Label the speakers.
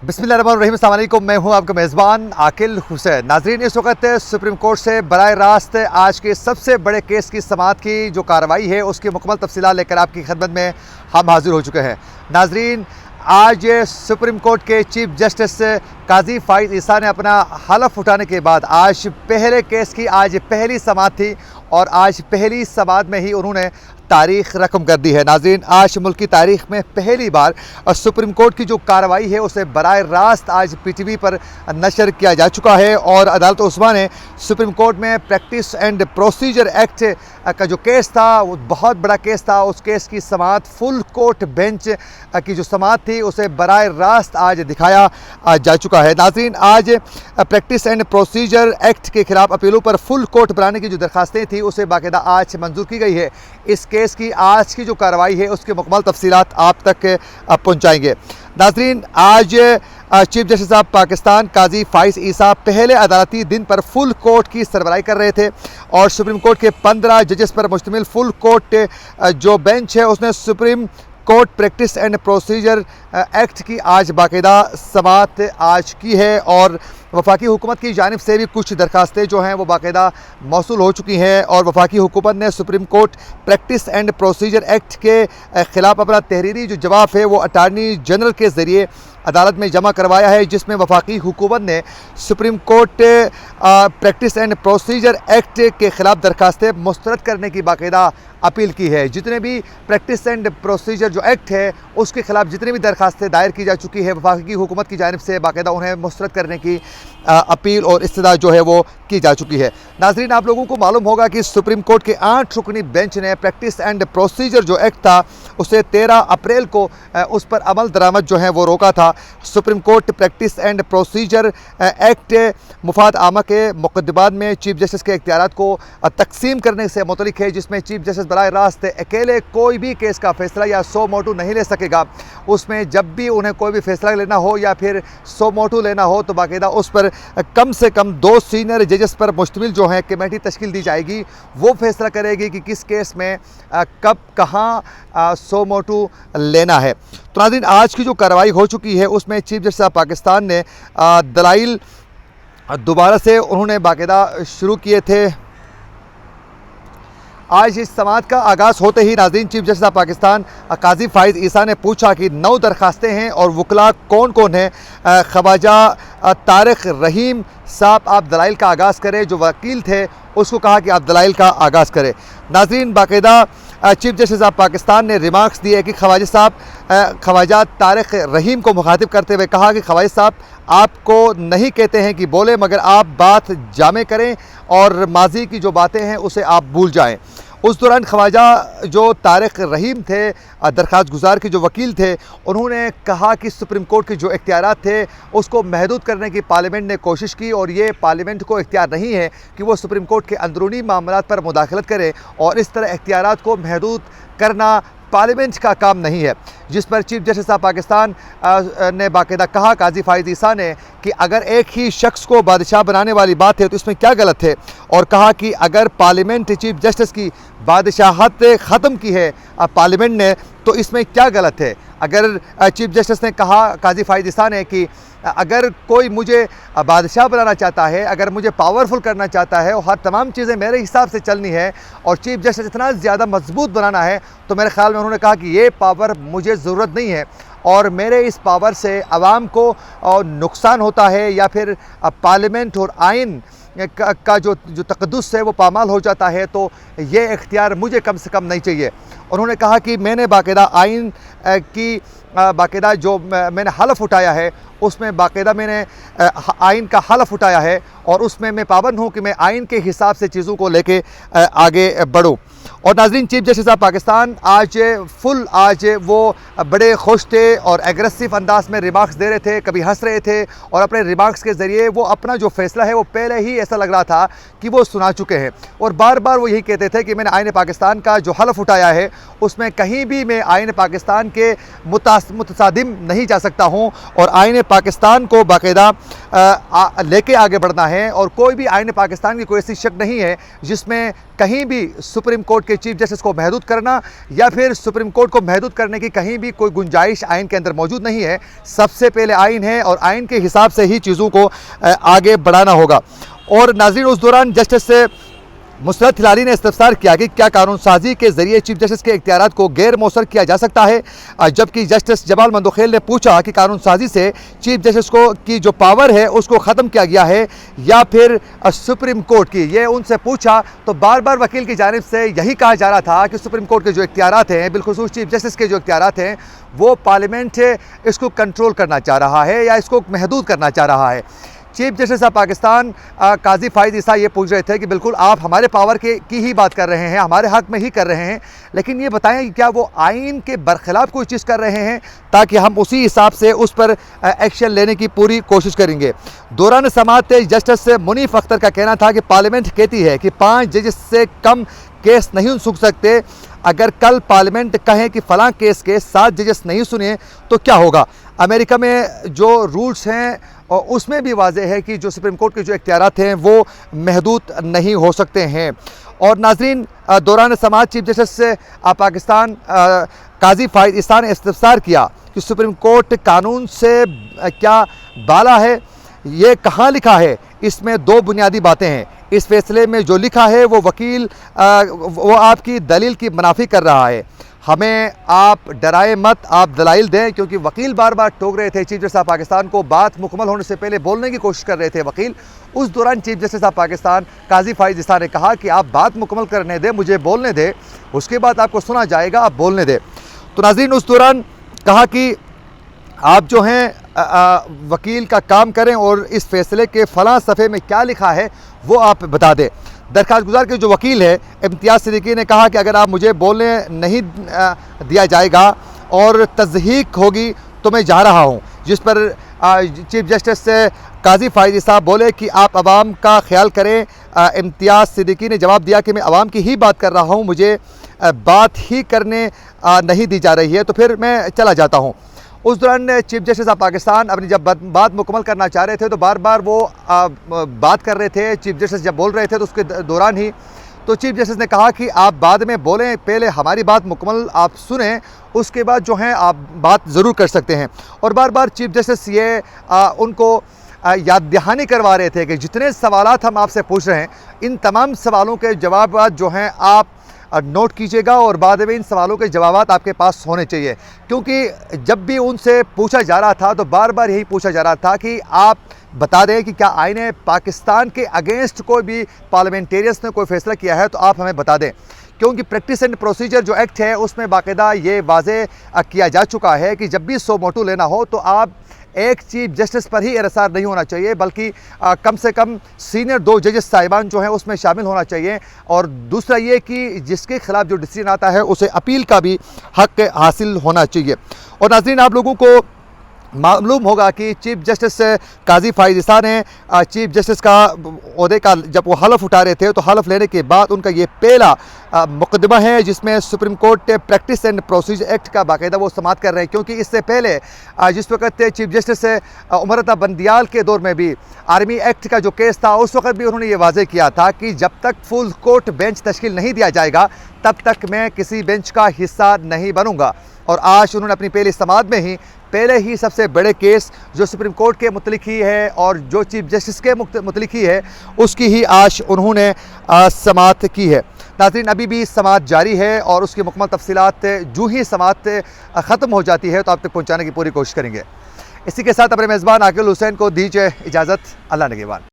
Speaker 1: बिस्मिल्लाहिर्रहमानिर्रहीम, अस्सलाम वालेकुम। मैं हूं आपका मेज़बान आकिल हुसैन। नाज़रीन, इस वक्त सुप्रीम कोर्ट से बराह रास्त आज के सबसे बड़े केस की समाअत की जो कार्रवाई है उसकी मुकम्मल तफसीलात लेकर आपकी खिदमत में हम हाजिर हो चुके हैं। नाज़रीन, आज सुप्रीम कोर्ट के चीफ जस्टिस काजी फ़ाइज़ ईसा ने अपना हलफ उठाने के बाद आज पहले केस की आज पहली समाअत थी और आज पहली समाअत में ही उन्होंने तारीख़ रकम कर दी है। नाज़रीन, आज मुल्क की तारीख़ में पहली बार सुप्रीम कोर्ट की जो कार्रवाई है उसे बराह रास्त आज PTV पर नशर किया जा चुका है और अदालत उस्मा ने सुप्रीम कोर्ट में प्रैक्टिस एंड प्रोसीजर एक्ट का जो केस था वो बहुत बड़ा केस था, उस केस की समाअत फुल कोर्ट बेंच की जो समाअत थी उसे बराह रास्त आज दिखाया जा चुका है। नाज़रीन, आज प्रैक्टिस एंड प्रोसीजर एक्ट के खिलाफ अपीलों पर फुल कोर्ट बनाने की जो दरखास्तें थी उसे बाकायदा आज मंजूर की गई है। इस केस की आज की जो कार्रवाई है उसकी मुकम्मल तफसीलात आप तक पहुँचाएँगे। नाज़रीन, आज चीफ जस्टिस ऑफ पाकिस्तान काजी फ़ाइज़ ईसा पहले अदालती दिन पर फुल कोर्ट की सरबराही कर रहे थे और सुप्रीम कोर्ट के 15 जजेस पर मुश्तमिल फुल कोर्ट जो बेंच है उसने supreme court practice and procedure act की आज बाकायदा समाअत आज की है और वफाकी हुकूमत की जानिब से भी कुछ दरखास्तें जो हैं वो बाकायदा मौसूल हो चुकी हैं और वफाकी हुकूमत ने supreme court practice and procedure act के ख़िलाफ़ अपना तहरीरी जो जवाब है वो अटार्नी जनरल के ज़रिए अदालत में जमा करवाया है, जिसमें वफाकी हुकूमत ने supreme court practice and procedure act के ख़िलाफ़ दरखास्तें मुस्तरद करने की बाकायदा अपील की है। जितने भी प्रैक्टिस एंड प्रोसीजर जो एक्ट है उसके ख़िलाफ़ जितनी भी दरखास्तें दायर की जा चुकी है वफाकी हुकूमत की जानिब से बाकायदा उन्हें मुस्तरद करने की अपील और इस्तदा जो है वो की जा चुकी है। नाज़रीन, आप लोगों को मालूम होगा कि सुप्रीम कोर्ट के 8 रुकनी बेंच ने प्रैक्टिस एंड प्रोसीजर जो एक्ट था उसे 13 अप्रैल को उस पर अमल दरामद जो है वो रोका था। Supreme court practice and procedure act मुफाद आमा के मुकदमात में चीफ जस्टिस के इख्तियारात को तकसीम करने से मुतल्लिक है, जिसमें चीफ जस्टिस बराह रास्त अकेले कोई भी केस का फ़ैसला या सो मोटू नहीं ले सकेगा। उसमें जब भी उन्हें कोई भी फ़ैसला लेना हो या फिर सो मोटू लेना हो तो बाकायदा उस पर कम से कम 2 सीनियर जजेस पर मुश्तमिल जो है कमेटी तश्कील दी जाएगी। वो फैसला करेगी कि किस केस में कब कहाँ सो मोटू लेना है। तो नाज़रीन, आज की जो कार्रवाई हो चुकी है उसमें चीफ जस्टिस ऑफ पाकिस्तान ने दलाइल दोबारा से उन्होंने बाकायदा शुरू किए थे। आज इस समाअत का आगाज़ होते ही नाज़रीन, चीफ जस्टिस ऑफ पाकिस्तान काजी फ़ाइज़ ईसा ने पूछा कि 9 दरखास्तें हैं और वकला कौन कौन है। ख्वाजा तारिक रहीम साहब, आप दलाइल का आगाज़ करें। जो वकील थे उसको कहा कि आप दलाइल का आगाज़ करें। नाज़रीन, बाकायदा चीफ जस्टिस ऑफ पाकिस्तान ने रिमार्क्स दिए कि ख्वाजा तारिक रहीम को मुखातिब करते हुए कहा कि ख्वाजा साहब, आपको नहीं कहते हैं कि बोले, मगर आप बात जामे करें और माजी की जो बातें हैं उसे आप भूल जाएं। उस दौरान ख्वाजा जो तारिक रहीम थे, दरख्वास्त गुजार के जो वकील थे, उन्होंने कहा कि सुप्रीम कोर्ट के जो इख्तियारात थे उसको महदूद करने की पार्लियामेंट ने कोशिश की और ये पार्लियामेंट को इख्तियार नहीं है कि वो सुप्रीम कोर्ट के अंदरूनी मामलात पर मुदाखलत करे और इस तरह इख्तियारात को महदूद करना पार्लियामेंट का काम नहीं है। जिस पर चीफ जस्टिस ऑफ पाकिस्तान ने बाकायदा कहा काजी फ़ाइज़ ईसा ने कि अगर एक ही शख्स को बादशाह बनाने वाली बात है तो इसमें क्या गलत है, और कहा कि अगर पार्लियामेंट चीफ जस्टिस की बादशाहत ख़त्म की है पार्लियामेंट ने तो इसमें क्या गलत है। अगर चीफ जस्टिस ने कहा काजी फ़ाइज़ ईसा ने कि अगर कोई मुझे बादशाह बनाना चाहता है, अगर मुझे पावरफुल करना चाहता है और हर तमाम चीज़ें मेरे हिसाब से चलनी है और चीफ जस्टिस इतना ज़्यादा मजबूत बनाना है, तो मेरे ख़्याल में उन्होंने कहा कि ये पावर मुझे ज़रूरत नहीं है और मेरे इस पावर से आवाम को नुकसान होता है या फिर पार्लियामेंट और आइन का जो तक़द्दुस है वो पामाल हो जाता है, तो ये इख्तियार मुझे कम से कम नहीं चाहिए। उन्होंने कहा कि मैंने बाकायदा आइन की बाकायदा जो मैंने हलफ उठाया है उसमें बाकायदा मैंने आइन का हलफ उठाया है और उसमें मैं पाबंद हूँ कि मैं आइन के हिसाब से चीज़ों को लेके आगे बढ़ूँ। और नाज़रीन, चीफ जस्टिस ऑफ पाकिस्तान आज वो बड़े खुश थे और एग्रेसिव अंदाज में रिमार्क्स दे रहे थे, कभी हंस रहे थे और अपने रिमार्क्स के ज़रिए वो अपना जो फ़ैसला है वो पहले ही ऐसा लग रहा था कि वो सुना चुके हैं और बार बार वो यही कहते थे कि मैंने आइन पाकिस्तान का जो हलफ उठाया है उसमें कहीं भी मैं आइन पाकिस्तान के मुतसादिम नहीं जा सकता हूँ और आइन पाकिस्तान को बाकायदा लेके आगे बढ़ना है और कोई भी आइन पाकिस्तान की कोई ऐसी शक नहीं है जिसमें कहीं भी सुप्रीम कोर्ट के चीफ जस्टिस को महदूद करना या फिर सुप्रीम कोर्ट को महदूद करने की कहीं भी कोई गुंजाइश आइन के अंदर मौजूद नहीं है। सबसे पहले आइन है और आइन के हिसाब से ही चीज़ों को आगे बढ़ाना होगा। और नाज़रीन, उस दौरान जस्टिस मुसरत हिलाली ने इस्तफसार किया कि क्या कानून साजी के जरिए चीफ जस्टिस के इख्तियारात को गैर मौसर किया जा सकता है, जबकि जस्टिस जमाल मंदोखेल ने पूछा कि कानून साजी से चीफ जस्टिस को की जो पावर है उसको ख़त्म किया गया है या फिर सुप्रीम कोर्ट की। ये उनसे पूछा तो बार बार वकील की जानिब से यही कहा जा रहा था कि सुप्रीम कोर्ट के जो इख्तियारात हैं, बिलखुसूस चीफ जस्टिस के जो इख्तियारात हैं, वो पार्लियामेंट इसको कंट्रोल करना चाह रहा है या इसको महदूद करना चाह रहा है। चीफ जस्टिस ऑफ पाकिस्तान काजी फाइज ईसा ये पूछ रहे थे कि बिल्कुल आप हमारे पावर की ही बात कर रहे हैं, हमारे हक में ही कर रहे हैं, लेकिन ये बताएं कि क्या वो आइन के बरखिलाफ कोई चीज़ कर रहे हैं, ताकि हम उसी हिसाब से उस पर एक्शन लेने की पूरी कोशिश करेंगे। दौरान समाअत जस्टिस मुनीफ अख्तर का कहना था कि पार्लियामेंट कहती है कि 5 जजेस से कम केस नहीं सुन सकते। अगर कल पार्लियामेंट कहें कि फ़लाँ केस के 7 जजेस नहीं सुने तो क्या होगा। अमेरिका में जो रूल्स हैं और उसमें भी वाज़ेह है कि जो सुप्रीम कोर्ट के जो इख्तियारात हैं वो महदूद नहीं हो सकते हैं। और नाज़रीन, दौरान समाअत चीफ जस्टिस पाकिस्तान काजी फाइज ईसा ने इस्तफसार किया कि सुप्रीम कोर्ट कानून से क्या बाला है, ये कहाँ लिखा है। इसमें 2 बुनियादी बातें हैं। इस फैसले में जो लिखा है वो वकील वो आपकी दलील की मुनाफी कर रहा है। हमें आप डराए मत, आप दलाइल दें, क्योंकि वकील बार बार टोक रहे थे चीफ जस्टिस ऑफ पाकिस्तान को, बात मुकम्मल होने से पहले बोलने की कोशिश कर रहे थे वकील। उस दौरान चीफ जस्टिस ऑफ पाकिस्तान काजी फाइज ईसा ने कहा कि आप बात मुकम्मल करने दें, मुझे बोलने दें, उसके बाद आपको सुना जाएगा, आप बोलने दें। तो नाज़रीन, उस दौरान कहा कि आप जो हैं वकील का काम करें और इस फैसले के फ़लाँ सफ़े में क्या लिखा है वो आप बता दें। दरख्वास्त गुजार के जो वकील है इम्तियाज़ सिद्दीकी ने कहा कि अगर आप मुझे बोलने नहीं दिया जाएगा और तज़हीक होगी तो मैं जा रहा हूँ। जिस पर चीफ जस्टिस काजी फाइज ईसा बोले कि आप आवाम का ख्याल करें। इम्तियाज़ सिद्दीकी ने जवाब दिया कि मैं आवाम की ही बात कर रहा हूँ, मुझे बात ही करने नहीं दी जा रही है, तो फिर मैं चला जाता हूँ। उस दौरान चीफ जस्टिस ऑफ पाकिस्तान अपनी जब बात मुकम्मल करना चाह रहे थे तो बार बार वो बात कर रहे थे। चीफ जस्टिस जब बोल रहे थे तो उसके दौरान ही तो चीफ जस्टिस ने कहा कि आप बाद में बोलें, पहले हमारी बात मुकम्मल आप सुने, उसके बाद जो है आप बात ज़रूर कर सकते हैं। और बार बार चीफ जस्टिस ये उनको याद दहानी करवा रहे थे कि जितने सवालात हम आपसे पूछ रहे हैं, इन तमाम सवालों के जवाब जो हैं आप नोट कीजिएगा और बाद में इन सवालों के जवाब आपके पास होने चाहिए। क्योंकि जब भी उनसे पूछा जा रहा था तो बार बार यही पूछा जा रहा था कि आप बता दें कि क्या आईने पाकिस्तान के अगेंस्ट कोई भी पार्लियामेंटेरियंस ने कोई फ़ैसला किया है तो आप हमें बता दें। क्योंकि प्रैक्टिस एंड प्रोसीजर जो एक्ट है उसमें बाकायदा ये वाज़े किया जा चुका है कि जब भी सो मोटू लेना हो तो आप एक चीफ जस्टिस पर ही इरसार नहीं होना चाहिए, बल्कि कम से कम सीनियर 2 जजेस साहिबान जो हैं उसमें शामिल होना चाहिए। और दूसरा ये कि जिसके खिलाफ जो डिसीजन आता है उसे अपील का भी हक हासिल होना चाहिए। और नाज़रीन, आप लोगों को मालूम होगा कि चीफ जस्टिस काजी फाइज ईसा ने चीफ जस्टिस का ओहदे का जब वो हलफ उठा रहे थे तो हलफ लेने के बाद उनका ये पहला मुकदमा है जिसमें supreme court practice and procedure act का बाकायदा वो समाअत कर रहे हैं। क्योंकि इससे पहले जिस वक्त चीफ जस्टिस उमर अता बंदियाल के दौर में भी आर्मी एक्ट का जो केस था उस वक्त भी उन्होंने ये वाज़ेह किया था कि जब तक फुल कोर्ट बेंच तश्कील नहीं दिया जाएगा तब तक मैं किसी बेंच का हिस्सा नहीं बनूंगा। और आज उन्होंने अपनी पहली समाअत में ही पहले ही सबसे बड़े केस जो सुप्रीम कोर्ट के मुतलिक ही है और जो चीफ जस्टिस के मुतलिक ही है उसकी ही आज उन्होंने समाअत की है। नाज़रीन, अभी भी समाअत जारी है और उसकी मुकम्मल तफसीलात जो ही समाअत ख़त्म हो जाती है तो आप तक पहुँचाने की पूरी कोशिश करेंगे। इसी के साथ अपने मेज़बान आकिल हुसैन को दीजिए इजाज़त। अल्लाह निगहबान।